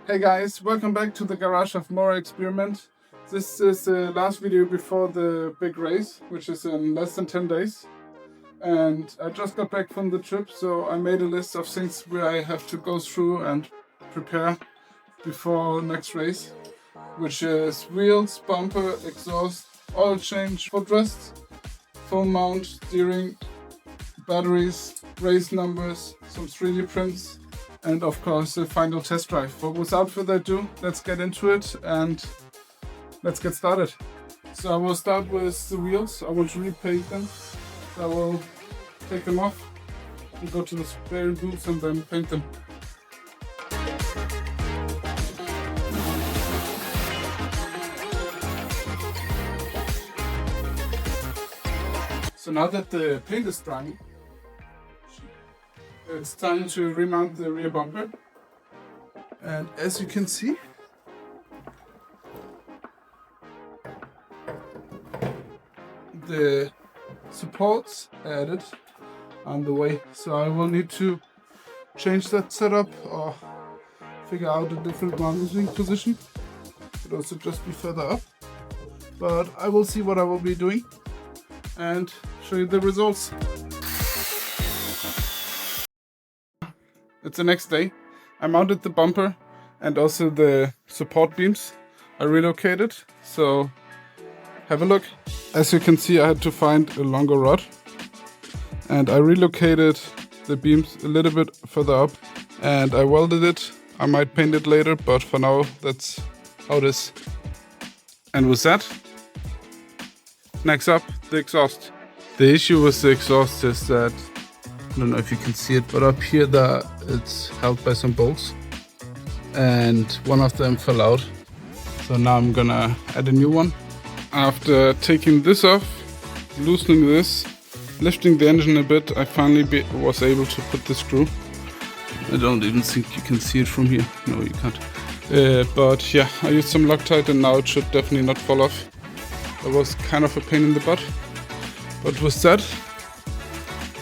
Hey guys, welcome back to the garage of Mower experiment. This is the last video before the big race, which is in less than 10 days. And I just got back from the trip, so I made a list of things where I have to go through and prepare before next race, which is wheels, bumper, exhaust, oil change, footrests, phone mount, steering, batteries, race numbers, some 3D prints, and of course the final test drive. But without further ado, let's get into it and let's get started. So I will start with the wheels. I want to repaint them. I will take them off and go to the spare booth and then paint them. So now that the paint is drying, it's time to remount the rear bumper. And as you can see, the supports added on the way. So I will need to change that setup or figure out a different mounting position. It could also just be further up. But I will see what I will be doing and show you the results. It's the next day. I mounted the bumper and also the support beams. I relocated, so have a look. As you can see, I had to find a longer rod and I relocated the beams a little bit further up and I welded it. I might paint it later, but for now that's how it is. And with that, next up, the exhaust. The issue with the exhaust is that, I don't know if you can see it, but up here it's held by some bolts and one of them fell out. So now I'm gonna add a new one. After taking this off, loosening this, lifting the engine a bit, I finally was able to put the screw. I don't even think you can see it from here. No, you can't. But yeah, I used some Loctite and now it should definitely not fall off. That was kind of a pain in the butt. But with that,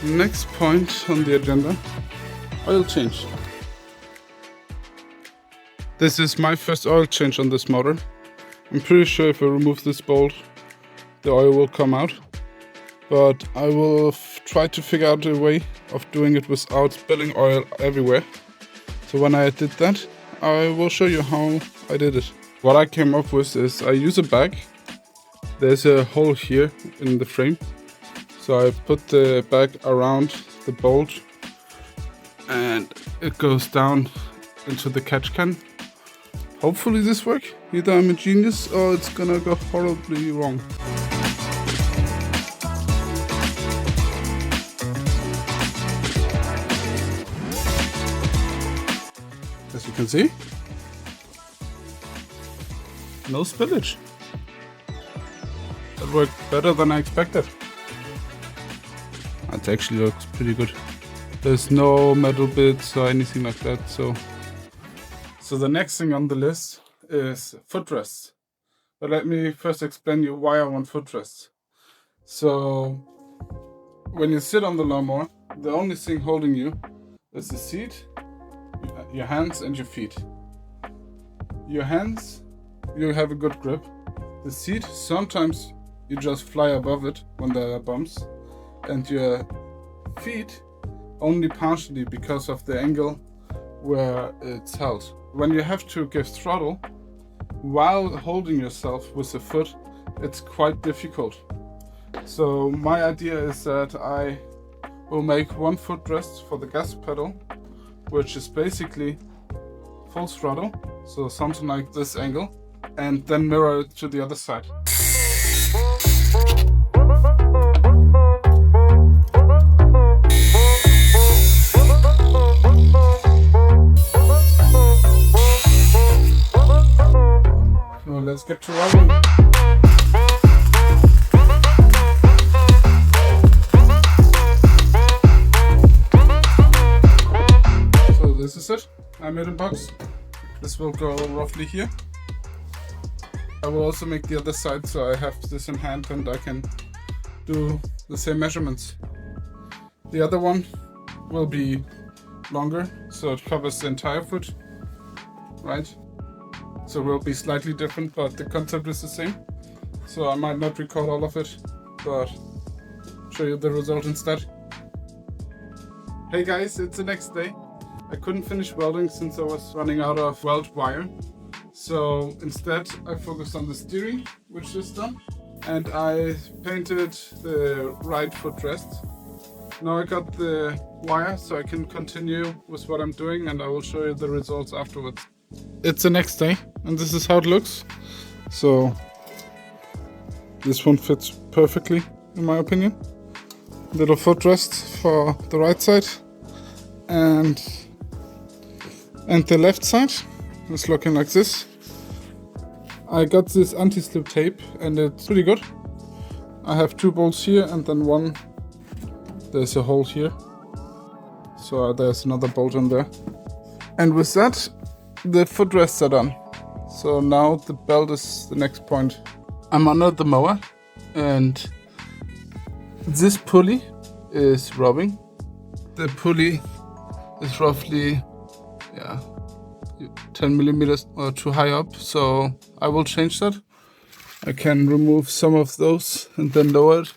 next point on the agenda, oil change. This is my first oil change on this motor. I'm pretty sure if I remove this bolt, the oil will come out. But I will try to figure out a way of doing it without spilling oil everywhere. So when I did that, I will show you how I did it. What I came up with is I use a bag. There's a hole here in the frame. So I put the bag around the bolt and it goes down into the catch can. Hopefully this works. Either I'm a genius or it's gonna go horribly wrong. As you can see, no spillage. That worked better than I expected. It actually looks pretty good. There's no metal bits or anything like that. So the next thing on the list is footrests. But let me first explain you why I want footrests. So when you sit on the lawnmower, the only thing holding you is the seat, your hands and your feet. Your hands, you have a good grip. The seat, sometimes you just fly above it when there are bumps. And your feet only partially because of the angle where it's held. When you have to give throttle while holding yourself with the foot, it's quite difficult. So my idea is that I will make one footrest for the gas pedal, which is basically full throttle, so something like this angle, and then mirror it to the other side. Let's get to rolling. So this is it. I made a box. This will go roughly here. I will also make the other side so I have this in hand and I can do the same measurements. The other one will be longer, so it covers the entire foot. right? So it will be slightly different, but the concept is the same. So I might not record all of it, but show you the result instead. Hey guys, it's the next day. I couldn't finish welding since I was running out of weld wire. So instead I focused on the steering, which is done. And I painted the right footrest. Now I got the wire so I can continue with what I'm doing, and I will show you the results afterwards. It's the next day and this is how it looks. So this one fits perfectly in my opinion. Little footrest for the right side and the left side is looking like this. I got this anti-slip tape and it's pretty good. I have 2 bolts here and then one, there's a hole here. So there's another bolt in there. And with that, the footrests are done. So now the belt is the next point. I'm under the mower and this pulley is rubbing. The pulley is roughly 10 millimeters or too high up, so I will change that. I can remove some of those and then lower it,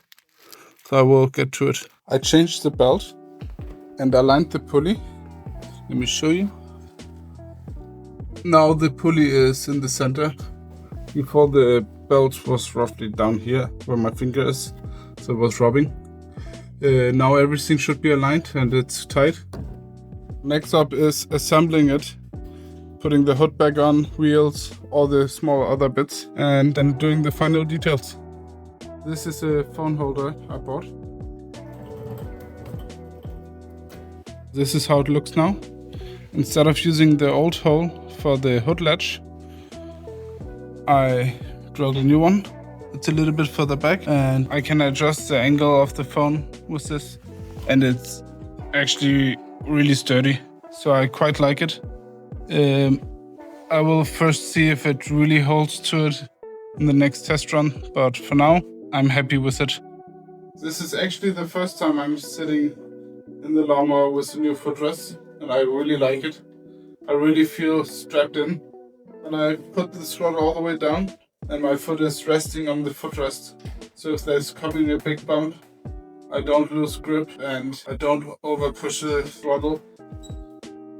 so I will get to it. I changed the belt and aligned the pulley. Let me show you. Now the pulley is in the center. Before the belt was roughly down here where my finger is, so it was rubbing. Now everything should be aligned and it's tight. Next up is assembling it. Putting the hood back on, wheels, all the small other bits, and then doing the final details. This is a phone holder I bought. This is how it looks now. Instead of using the old hole for the hood latch, I drilled a new one. It's a little bit further back and I can adjust the angle of the phone with this. And it's actually really sturdy, so I quite like it. I will first see if it really holds to it in the next test run, but for now I'm happy with it. This is actually the first time I'm sitting in the lawnmower with a new footrest, and I really like it. I really feel strapped in, and I put the throttle all the way down and my foot is resting on the footrest. So if there's coming a big bump, I don't lose grip and I don't over push the throttle.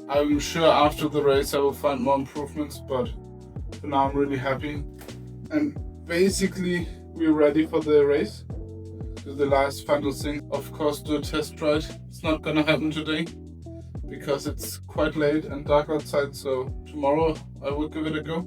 I'm sure after the race I will find more improvements, but for now I'm really happy. And basically we're ready for the race. Do the last final thing. Of course, do a test ride. It's not gonna happen today because it's quite late and dark outside, so tomorrow I will give it a go.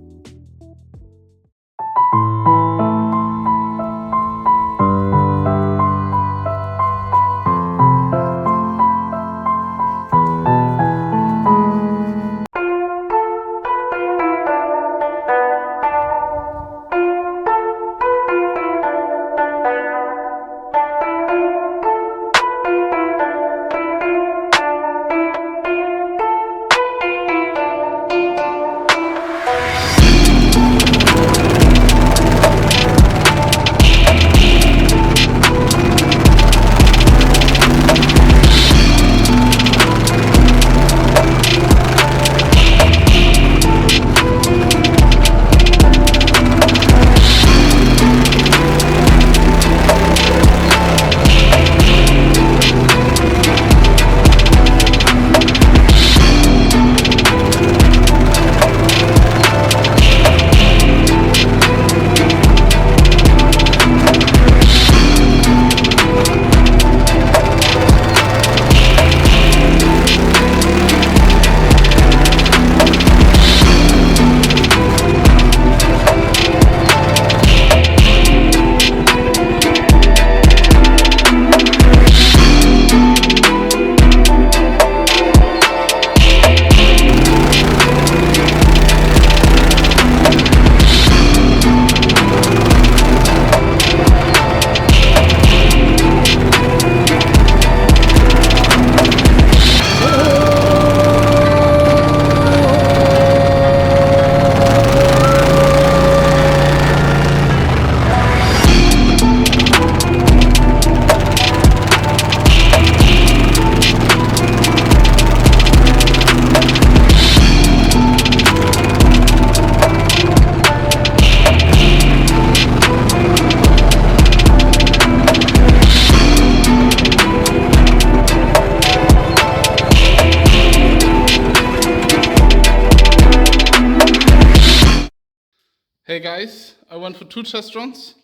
Hey guys, I went for 2 test runs.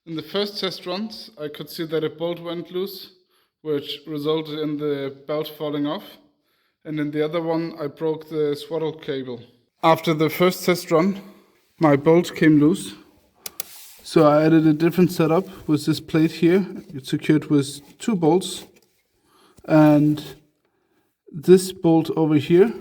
In the first test runs, I could see that a bolt went loose, which resulted in the belt falling off. And in the other one, I broke the swaddle cable. After the first test run, my bolt came loose. So I added a different setup with this plate here. It's secured with 2 bolts. And this bolt over here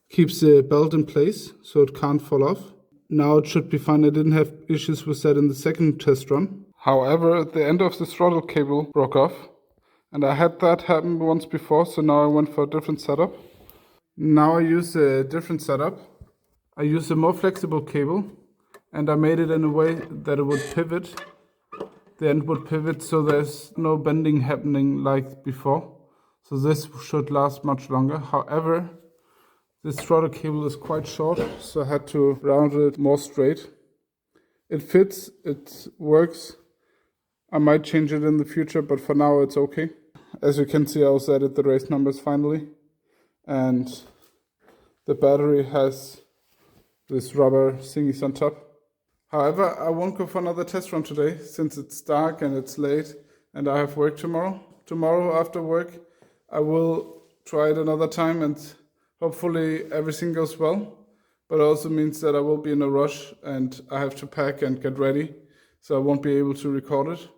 keeps the belt in place so it can't fall off. Now it should be fine. I didn't have issues with that in the second test run. However, the end of the throttle cable broke off. And I had that happen once before, so now I went for a different setup. Now I use a different setup. I use a more flexible cable, and I made it in a way that it would pivot. The end would pivot so there's no bending happening like before. So this should last much longer. However, this throttle cable is quite short, so I had to round it more straight. It fits, it works. I might change it in the future, but for now it's okay. As you can see, I also added the race numbers finally. And the battery has this rubber thingies on top. However, I won't go for another test run today since it's dark and it's late and I have work tomorrow. Tomorrow after work, I will try it another time and hopefully everything goes well. But it also means that I will be in a rush and I have to pack and get ready, so I won't be able to record it.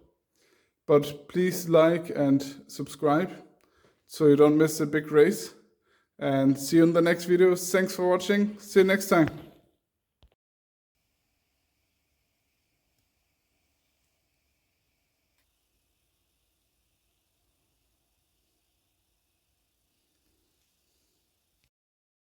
But please like and subscribe so you don't miss a big race. And see you in the next video. Thanks for watching. See you next time.